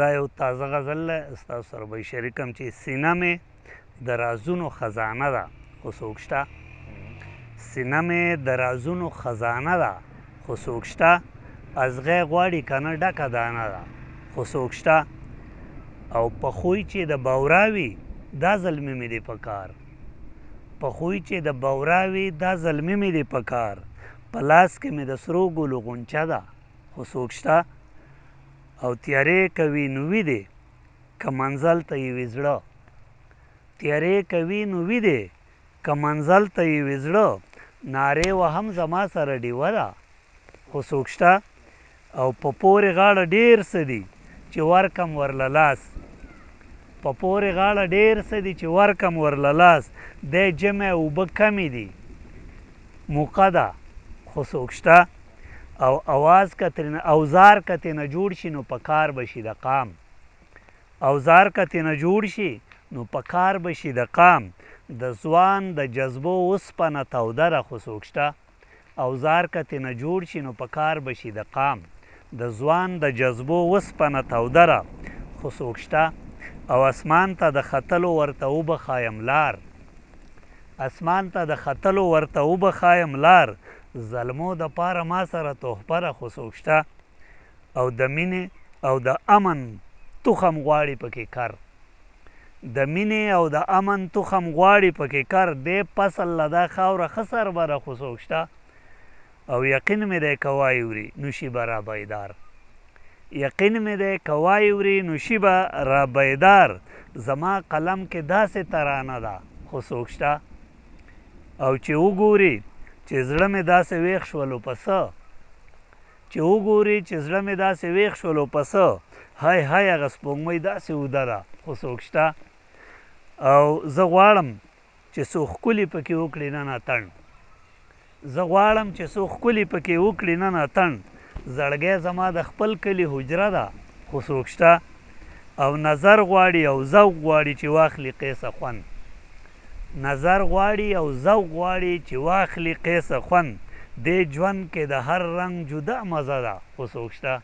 دا یو تازه غزل دی ستاسو سره به یې شریکم چې سینه مې د رازونو خزانه ده خو څوک شته سینه مې د رازونو خزانه ده خو څوک شته ازغی غواړي که نه ډکه دانه ده خو څوک شته او په خوی چې د بورا وي دا زلمي مې دی په کار په خوی چې د بورا وي دا زلمي مې دی په کار په لاس کې مې د سرو ګلو غونچه ده خو څوک شته او تیارې کوي نو ویدې که منزل ته یې وي زړه تیارې کوي نو ویدې که منزل ته یې وي زړه نارې وهم زما سره ډیوه ده خو څوک شته او په پورې غاړه ډېر څه دي چې ورکم ورله لاس په پورې غاړه ډېر څه دي چې ورکم ورله لاس دی جمع اوبه کمې دي موقه ده خو څوک شته او اوزار که ترېنه جوړ شي نو په کار به شي د قام اوزار که ترېنه جوړ شي نو په کار به شي د قام د ځوان د جذبو اوسپنه توده ده خو څوک شته اوزار که ترېنه جوړ شي نو په کار به شي د قام د ځوان د جذبو اوسپنه توده ده خو څوک شته او اسمان ته د ختلو ورته وبخایم لار اسمان ته د ختلو ورته وبخایم لار زلمو د پاره ما سره تحفه ده خو څوک شته او د مینې او د امن تخم غواړي پکې کر د مینې او د امن تخم غواړي پکې کر دې فصل له دا خاوره ښه سربره خو څوک شته او یقین مې دی که وایوري نو شي به را بیدار یقین مې دی که وایوري نو شي به را بیدار زما قلم کې داسې ترانه ده خو څوک شته او چې وګوري چې زړه مې داسې ویښ شولو په څه چې وګوري چې زړه مې داسې ویښ شولو په څه های های هغه سپوږمۍ داسې اوده ده خو څوک شته او زه غواړم چې څو ښکلي پکې وکړي نن اتڼ زه غواړم چې څو ښکلي پکې وکړي نن اتڼ زړګی زما د خپل کلي حجره ده خو څوک شته او نظر غواړي او ذوق غواړي چې واخلي قیسه خوند نظر غواړي او ذوق غواړي چې واخلي قیسه خوند دې ژوند کې د هر رنګ جدا مزه ده خو څوک شته